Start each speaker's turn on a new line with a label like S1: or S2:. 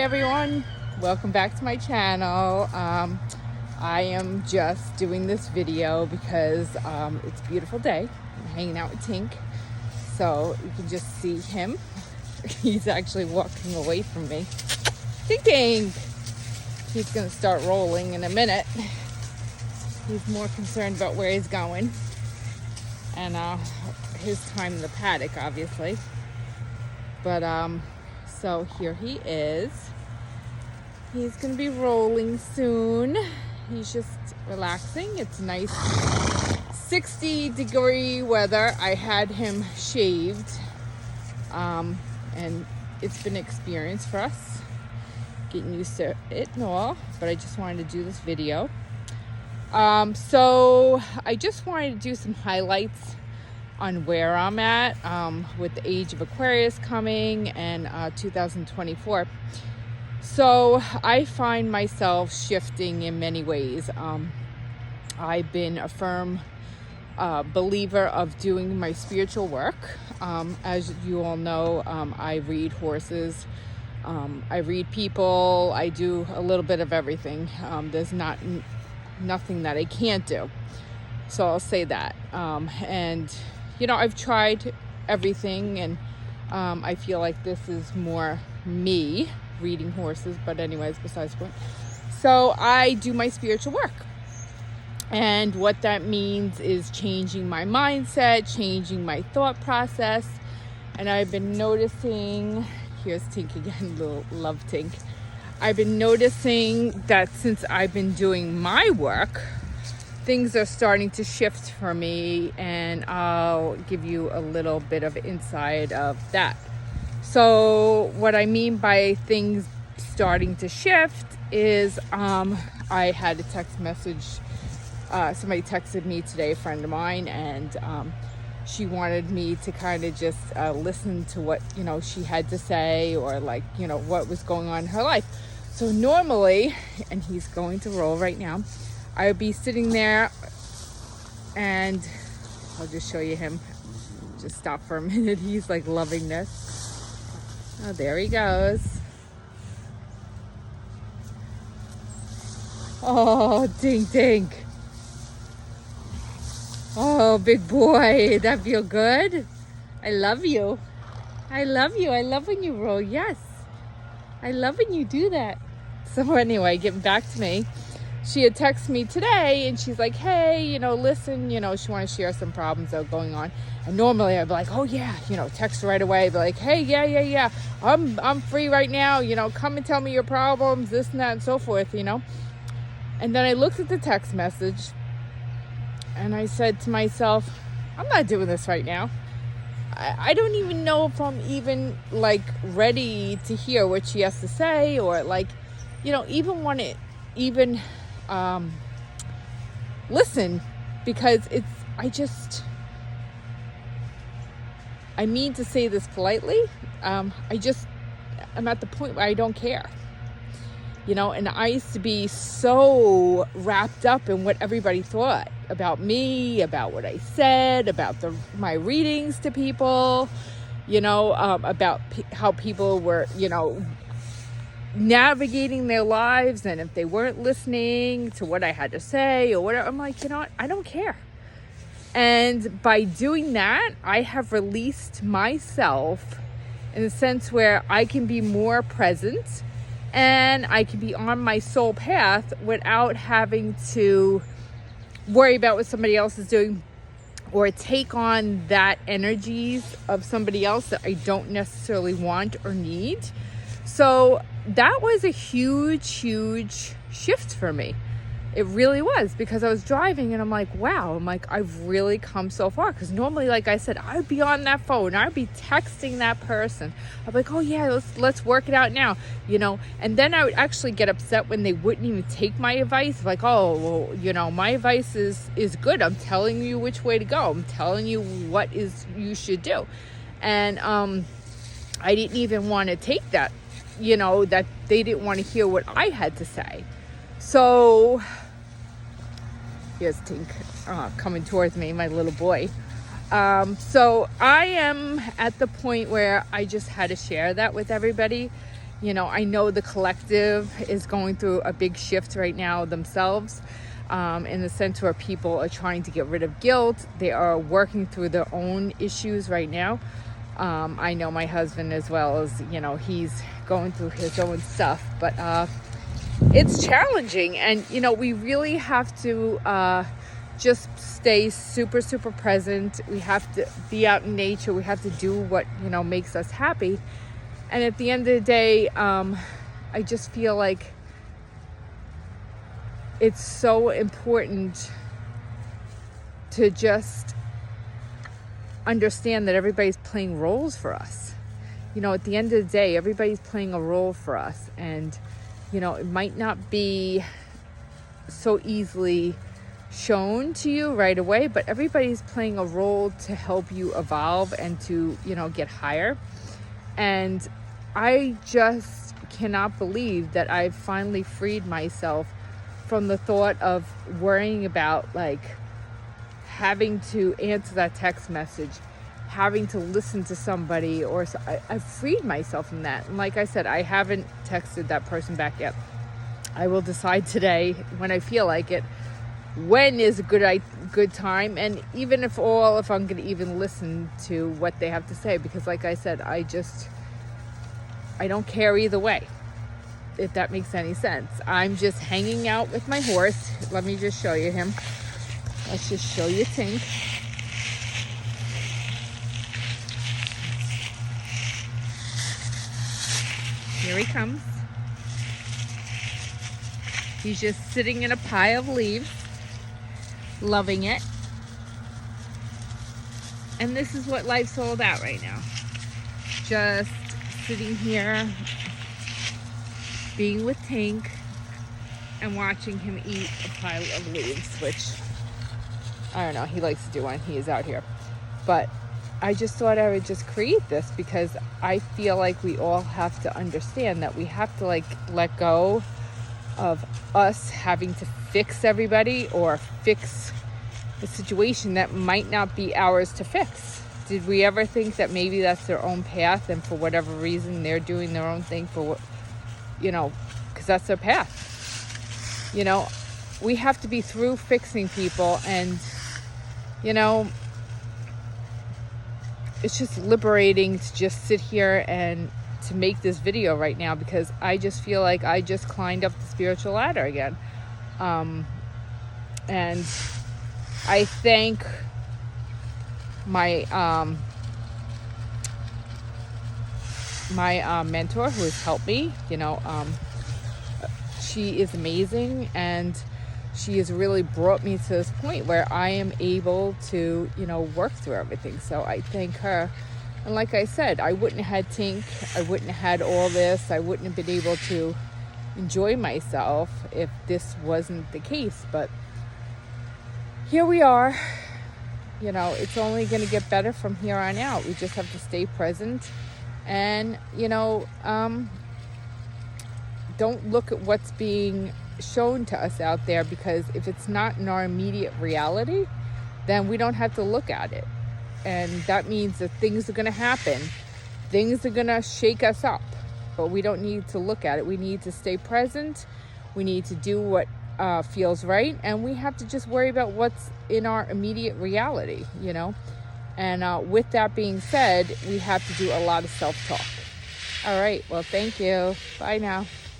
S1: everyone, welcome back to my channel. I am just doing this video because it's a beautiful day. I'm hanging out with Tink, so you can just see him. He's actually walking away from me. Tink! He's gonna start rolling in a minute. He's more concerned about where he's going and his time in the paddock, obviously. But so here he is. He's gonna be rolling soon. He's just relaxing. It's nice 60-degree weather. I had him shaved, and it's been an experience for us, getting used to it and all, but I just wanted to do this video. So I just wanted to do some highlights on where I'm at with the Age of Aquarius coming and 2024. So I find myself shifting in many ways. I've been a firm believer of doing my spiritual work. As you all know, I read horses, I read people, I do a little bit of everything. There's nothing that I can't do. So I'll say that. And you know, I've tried everything, and I feel like this is more me reading horses, but anyways, besides the point. So I do my spiritual work, and what that means is changing my mindset, changing my thought process. And I've been noticing, here's Tink again, little love Tink. I've been noticing that since I've been doing my work, things are starting to shift for me, and I'll give you a little bit of insight of that. So what I mean by things starting to shift is I had a text message. Somebody texted me today, a friend of mine, and she wanted me to kind of just listen to what, you know, she had to say, or like, you know, what was going on in her life. So normally, and he's going to roll right now, I would be sitting there, and I'll just show you him. Just stop for a minute. He's like loving this. Oh, there he goes. Oh, dink dink. Oh, big boy. That feel good? I love you. I love you. I love when you roll. Yes. I love when you do that. So anyway, getting back to me. She had texted me today, and she's like, hey, you know, listen, you know, she wanted to share some problems that are going on. And normally I'd be like, oh yeah, you know, text her right away. Be like, hey, yeah. I'm free right now. You know, come and tell me your problems, this and that and so forth, you know. And then I looked at the text message, and I said to myself, I'm not doing this right now. I don't even know if I'm even like ready to hear what she has to say, or like, you know, even want to even listen, because I mean to say this politely, I'm at the point where I don't care, you know. And I used to be so wrapped up in what everybody thought about me, about what I said, about my readings to people, you know, about how people were, you know, navigating their lives, and if they weren't listening to what I had to say or whatever, I'm like, you know what, I don't care. And by doing that, I have released myself in a sense where I can be more present, and I can be on my soul path without having to worry about what somebody else is doing, or take on that energies of somebody else that I don't necessarily want or need. So that was a huge shift for me. It really was, because I was driving and I'm like, wow, I'm like, I've really come so far. Because normally, like I said, I would be on that phone, I'd be texting that person. I'd be like, oh yeah, let's work it out now, you know. And then I would actually get upset when they wouldn't even take my advice. Like, oh, well, you know, my advice is good. I'm telling you which way to go. I'm telling you what you should do. And I didn't even want to take that, you know, that they didn't want to hear what I had to say. So here's Tink coming towards me, my little boy. So I am at the point where I just had to share that with everybody, I know the collective is going through a big shift right now themselves, in the sense where people are trying to get rid of guilt. They are working through their own issues right now. I know my husband as well as, he's going through his own stuff, but it's challenging. And, we really have to just stay super, super present. We have to be out in nature. We have to do what, makes us happy. And at the end of the day, I just feel like it's so important to just understand that everybody's playing roles for us. At the end of the day, everybody's playing a role for us. And, it might not be so easily shown to you right away, but everybody's playing a role to help you evolve and to, get higher. And I just cannot believe that I've finally freed myself from the thought of worrying about having to answer that text message, having to listen to somebody, or I've freed myself from that. And like I said, I haven't texted that person back yet. I will decide today when I feel like it, when is a good time, and even if I'm going to even listen to what they have to say, because like I said, I don't care either way, if that makes any sense. I'm just hanging out with my horse. Let me just show you him. Let's just show you Tink. Here he comes. He's just sitting in a pile of leaves, loving it. And this is what life's all about right now. Just sitting here, being with Tink, and watching him eat a pile of leaves, which, I don't know, he likes to do when he is out here. But I just thought I would just create this because I feel like we all have to understand that we have to let go of us having to fix everybody or fix a situation that might not be ours to fix. Did we ever think that maybe that's their own path, and for whatever reason they're doing their own thing for what, because that's their path. We have to be through fixing people, and it's just liberating to just sit here and to make this video right now, because I just feel like I just climbed up the spiritual ladder again. And I thank my mentor who has helped me. She is amazing, and she has really brought me to this point where I am able to, work through everything. So I thank her. And like I said, I wouldn't have had Tink, I wouldn't have had all this, I wouldn't have been able to enjoy myself if this wasn't the case. But here we are. It's only going to get better from here on out. We just have to stay present and, don't look at what's being shown to us out there, because if it's not in our immediate reality, then we don't have to look at it. And that means that things are going to happen. Things are going to shake us up, but we don't need to look at it. We need to stay present. We need to do what feels right. And we have to just worry about what's in our immediate reality, And with that being said, we have to do a lot of self-talk. All right. Well, thank you. Bye now.